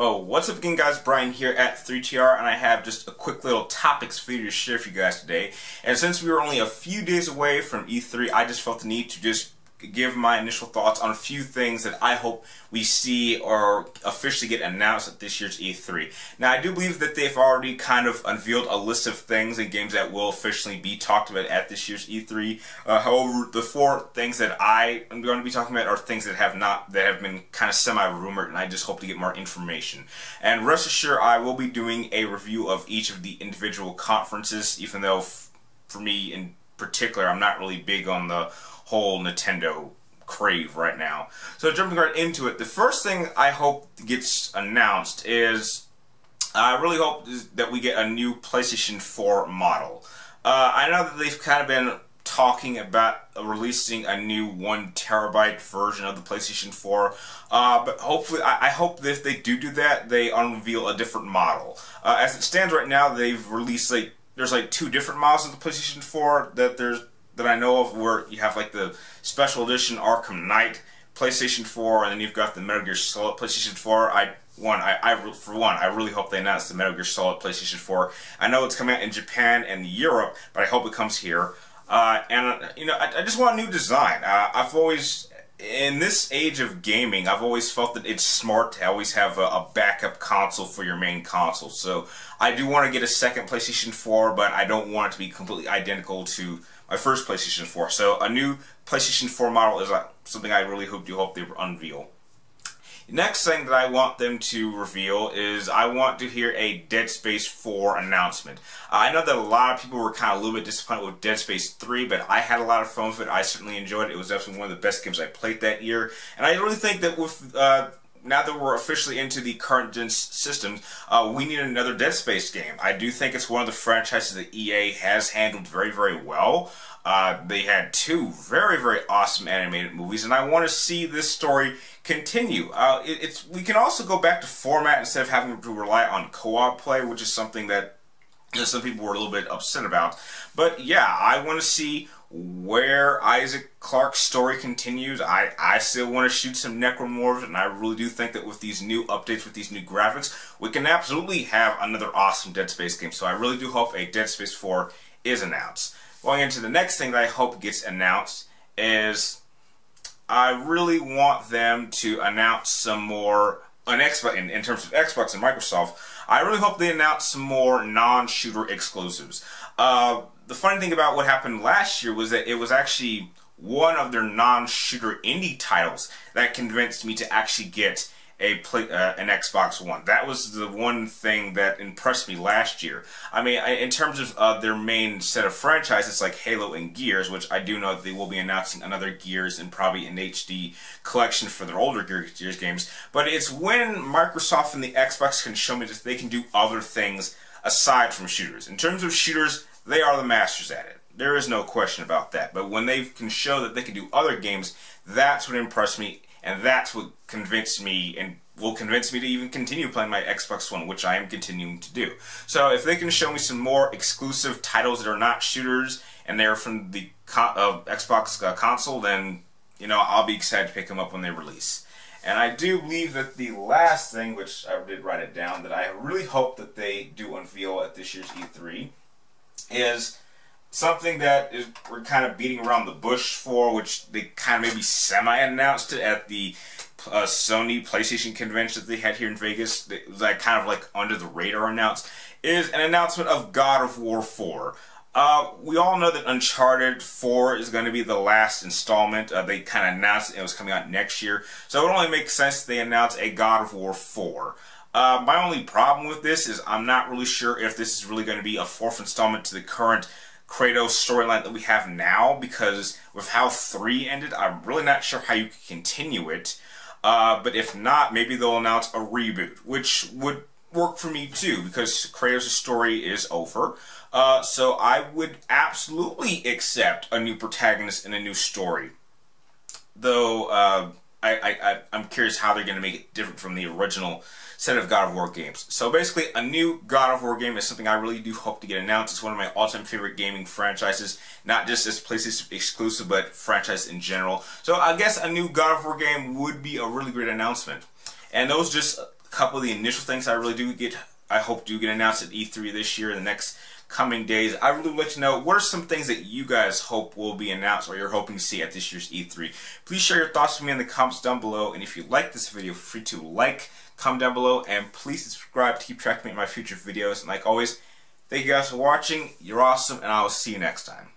Oh, what's up again, guys? Brian here at 3TR, and I have just a quick little topics for you to share with you guys today. And since we were only a few days away from E3, I just felt the need to just give my initial thoughts on a few things that I hope we see or officially get announced at this year's E3. Now, I do believe that they've already kind of unveiled a list of things and games that will officially be talked about at this year's E3. However, the four things that I am going to be talking about are things that have been kind of semi-rumored, and I just hope to get more information. And rest assured, I will be doing a review of each of the individual conferences, even though for me in particular, I'm not really big on the whole Nintendo crave right now. So jumping right into it, the first thing I hope gets announced is I really hope that we get a new PlayStation 4 model. I know that they've kind of been talking about releasing a new 1 terabyte version of the PlayStation 4, but hopefully, I hope that if they do that, they unveil a different model. As it stands right now, they've released there's two different models of the PlayStation 4 that I know of, where you have the special edition Arkham Knight PlayStation 4, and then you've got the Metal Gear Solid PlayStation 4. For one, I really hope they announce the Metal Gear Solid PlayStation 4. I know it's coming out in Japan and Europe, but I hope it comes here. I just want a new design. I've always, in this age of gaming, I've always felt that it's smart to always have a backup console for your main console. So I do want to get a second PlayStation 4, but I don't want it to be completely identical to my first PlayStation 4. So a new PlayStation 4 model is something I really hope they unveil. The next thing that I want them to reveal is I want to hear a Dead Space 4 announcement. I know that a lot of people were kind of a little bit disappointed with Dead Space 3, but I had a lot of fun with it. I certainly enjoyed it. It was definitely one of the best games I played that year. And I really think that with now that we're officially into the current gen systems, we need another Dead Space game. I do think it's one of the franchises that EA has handled very, very well. They had two very, very awesome animated movies, and I want to see this story continue. We can also go back to format instead of having to rely on co-op play, which is something that some people were a little bit upset about. But yeah, I want to see where Isaac Clarke's story continues. I still want to shoot some necromorphs, and I really do think that with these new updates, with these new graphics, we can absolutely have another awesome Dead Space game. So I really do hope a Dead Space 4 is announced. Going into the next thing that I hope gets announced is I really want them to announce some more on Xbox, in terms of Xbox and Microsoft. I really hope they announce some more non-shooter exclusives. The funny thing about what happened last year was that it was actually one of their non-shooter indie titles that convinced me to actually get an Xbox One. That was the one thing that impressed me last year. I mean, in terms of their main set of franchises like Halo and Gears, which I do know that they will be announcing another Gears and probably an HD collection for their older Gears games. But it's when Microsoft and the Xbox can show me that they can do other things aside from shooters. In terms of shooters, they are the masters at it. There is no question about that. But when they can show that they can do other games, that's what impressed me. And that's what convinced me and will convince me to even continue playing my Xbox One, which I am continuing to do. So if they can show me some more exclusive titles that are not shooters and they're from the Xbox console, then I'll be excited to pick them up when they release. And I do believe that the last thing, which I did write it down, that I really hope that they do unveil at this year's E3 is something that we're kind of beating around the bush for, which they kind of maybe semi-announced it at the Sony PlayStation convention that they had here in Vegas. It was kind of under the radar announced, is an announcement of God of War 4. We all know that Uncharted 4 is going to be the last installment. They kind of announced it was coming out next year, so it would only make sense that they announce a God of War 4. My only problem with this is I'm not really sure if this is really going to be a fourth installment to the current Kratos storyline that we have now, because with how 3 ended, I'm really not sure how you can continue it. But if not, maybe they'll announce a reboot, which would work for me too, because Kratos' story is over. So I would absolutely accept a new protagonist and a new story. Though I'm curious how they're going to make it different from the original set of God of War games. So basically, a new God of War game is something I really do hope to get announced. It's one of my all-time favorite gaming franchises, not just as PlayStation exclusive, but franchise in general. So I guess a new God of War game would be a really great announcement. And those just couple of the initial things I hope do get announced at E3 this year in the next coming days. I really would like to know, what are some things that you guys hope will be announced or you're hoping to see at this year's E3? Please share your thoughts with me in the comments down below, and if you like this video, feel free to like, comment down below, and please subscribe to keep track of me in my future videos. And like always, thank you guys for watching. You're awesome, and I will see you next time.